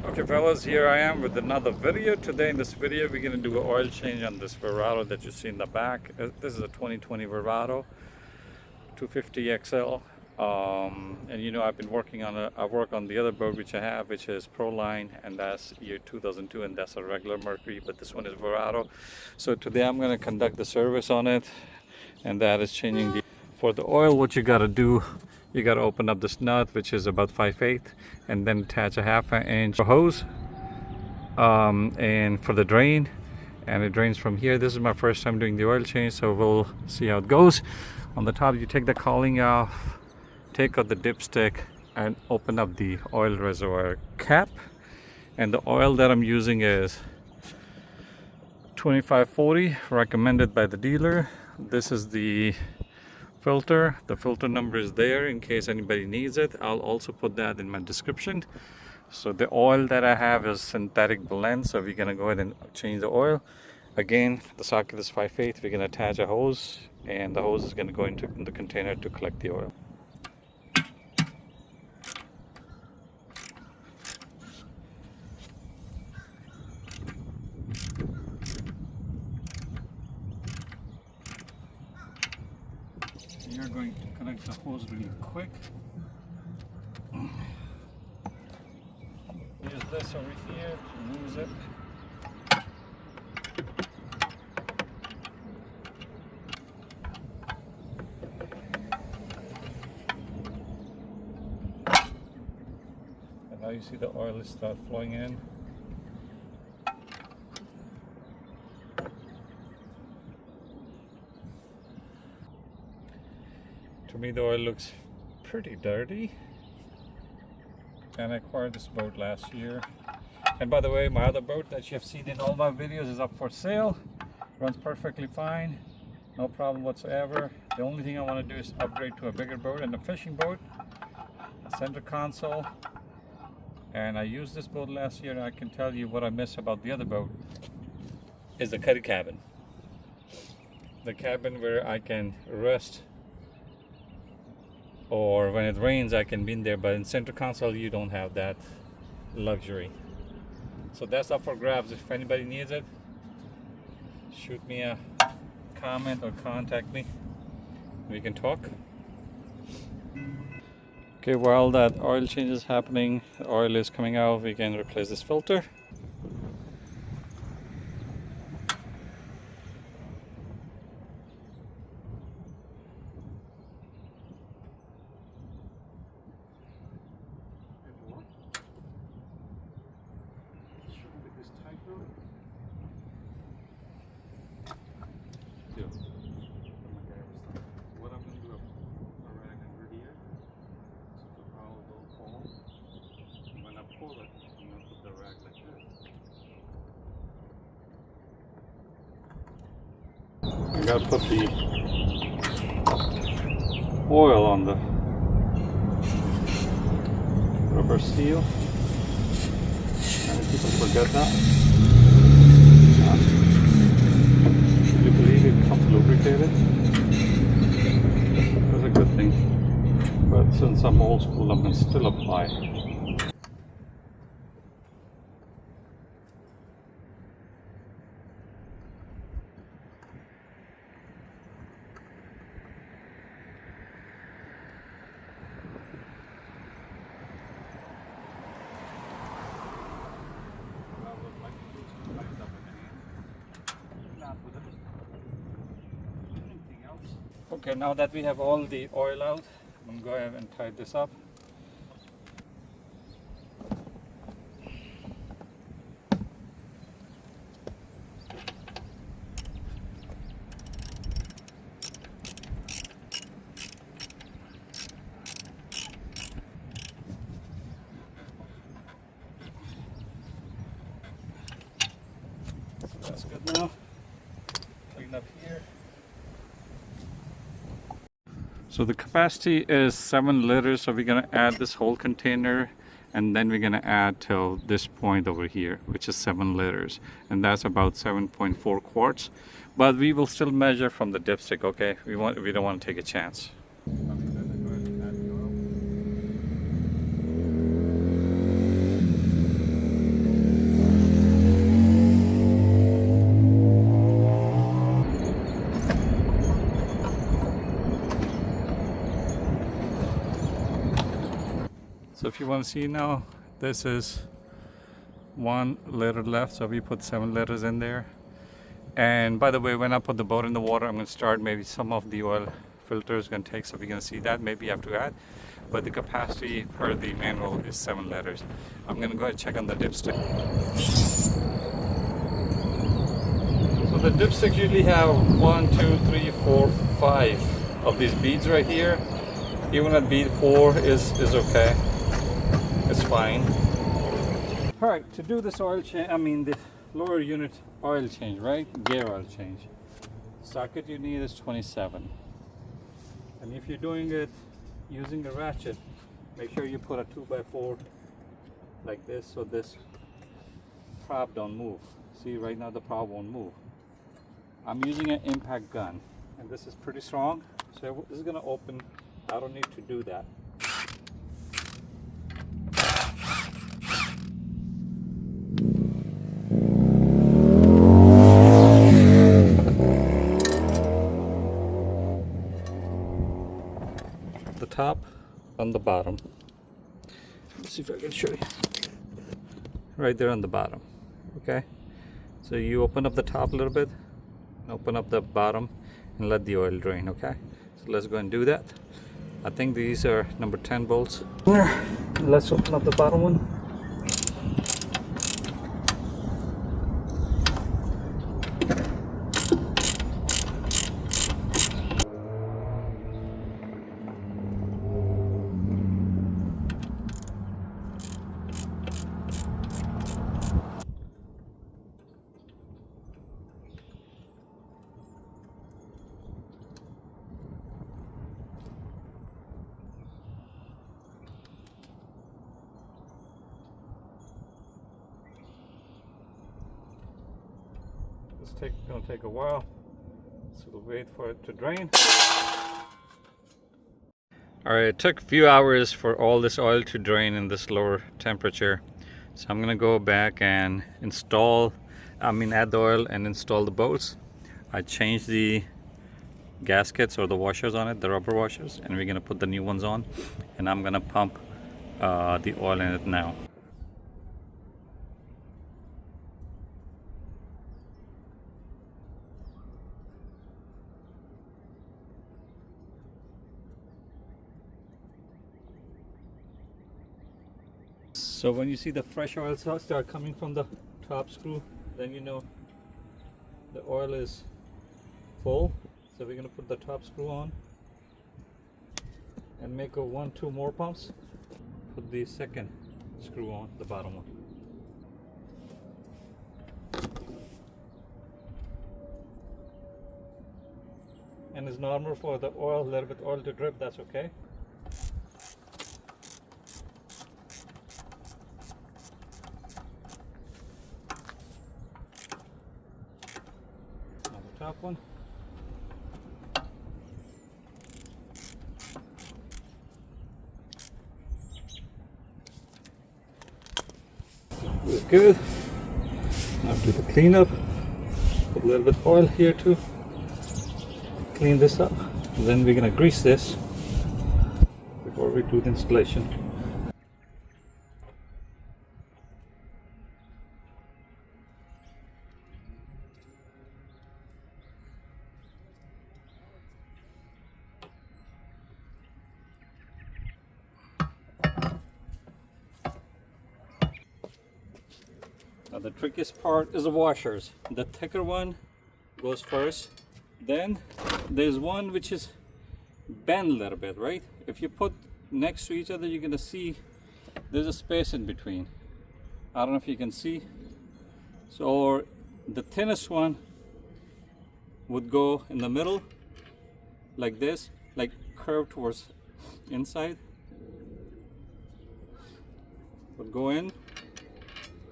Okay fellas, here I am with another video. Today in this video we're going to do an oil change on this Verado that you see in the back. This is a 2020 Verado 250 XL. And you know, I've been working on I work on the other boat which I have, which is Proline, and that's year 2002, and that's a regular Mercury, but this one is Verado. So today I'm going to conduct the service on it, and that is changing the for the oil. What you got to do, you got to open up this nut, which is about 5/8, and then attach a 1/2 inch hose and for the drain, and it drains from here. This is my first time doing the oil change, so we'll see how it goes. On the top you take the cowling off, take out the dipstick, and open up the oil reservoir cap. And the oil that I'm using is 2540, recommended by the dealer. This is the filter. The filter number is there in case anybody needs it. I'll also put that in my description. So the oil that I have is synthetic blend, so we're gonna go ahead and change the oil. Again, the socket is 5/8. We're gonna attach a hose, and the hose is gonna go into the container to collect the oil. You're going to connect the hose really quick. Use this over here to lose it. And now you see the oil is start flowing in. To me the oil looks pretty dirty. And I acquired this boat last year. And by the way, my other boat that you have seen in all my videos is up for sale. Runs perfectly fine, no problem whatsoever. The only thing I want to do is upgrade to a bigger boat and a fishing boat, a center console. And I used this boat last year, and I can tell you what I miss about the other boat is the cuddy cabin. The cabin where I can rest, or when it rains I can be in there, but in center console you don't have that luxury. So that's up for grabs. If anybody needs it, shoot me a comment or contact me. We can talk. Okay, while that oil change is happening, the oil is coming out, we can replace this filter. What I'm going to do, a rag under here, so the oil will fall. When I pull it, I'm going to put the rag like this. I got to put the oil on the rubber seal. Many people forget that. Do you believe it comes lubricated? That's a good thing. But since I'm old school, I'm going to still apply. Okay, now that we have all the oil out, I'm going to go ahead and tie this up. That's good now. Clean up here. So the capacity is 7 liters, so we're going to add this whole container, and then we're going to add till this point over here, which is 7 liters, and that's about 7.4 quarts. But we will still measure from the dipstick, okay? We don't want to take a chance. if you want to see now, this is 1 liter left, so we put 7 liters in there. And by the way, when I put the boat in the water, I'm going to start maybe some of the oil filter is going to take, so we're going to see that maybe you have to add, but the capacity per the manual is 7 liters. I'm going to go ahead and check on the dipstick. So the dipsticks usually have 1, 2, 3, 4, 5 of these beads right here. Even at bead 4 is okay, it's fine. All right, to do this oil change, the lower unit oil change, right? Gear oil change. Socket you need is 27. And if you're doing it using a ratchet, make sure you put a 2x4 like this so this prop don't move. See, right now the prop won't move. I'm using an impact gun, and this is pretty strong, so this is gonna open. I don't need to do that. The top on the bottom. Let's see if I can show you. Right there on the bottom. Okay. So you open up the top a little bit, open up the bottom, and let the oil drain. Okay. So let's go and do that. I think these are number 10 bolts. Let's open up the bottom one. It's gonna take a while, so we'll wait for it to drain. Alright, it took a few hours for all this oil to drain in this lower temperature. So I'm gonna go back and add the oil and install the bolts. I changed the gaskets or the washers on it, the rubber washers, and we're gonna put the new ones on, and I'm gonna pump the oil in it now. So when you see the fresh oil start coming from the top screw, then you know the oil is full. So we're going to put the top screw on and make a 1-2 more pumps. Put the second screw on, the bottom one. And it's normal for the oil, a little bit oil to drip, that's okay. Top one. Good. Now do the cleanup. Put a little bit of oil here too. Clean this up. And then we're gonna grease this before we do the installation. Now the trickiest part is the washers. The thicker one goes first. Then there's one which is bent a little bit, right? If you put next to each other, you're gonna see there's a space in between. I don't know if you can see. So the thinnest one would go in the middle like this, like curved towards inside. Would go in,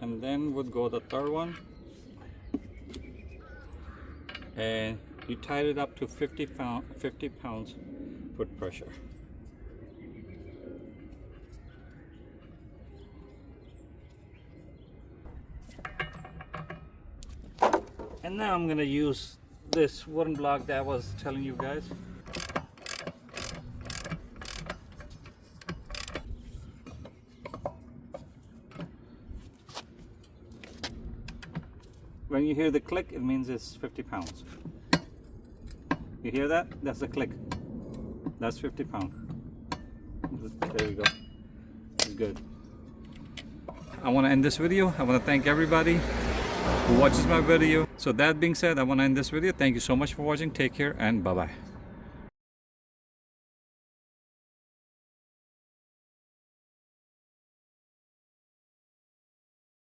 and then would go the third one, and you tied it up to 50 pounds foot pressure. And now I'm going to use this wooden block that I was telling you guys. When you hear the click, it means it's 50 pounds. You hear that? That's a click. That's 50 pounds. There we go. It's good. I want to end this video. I want to thank everybody who watches my video. So that being said, I want to end this video. Thank you so much for watching. Take care and bye-bye.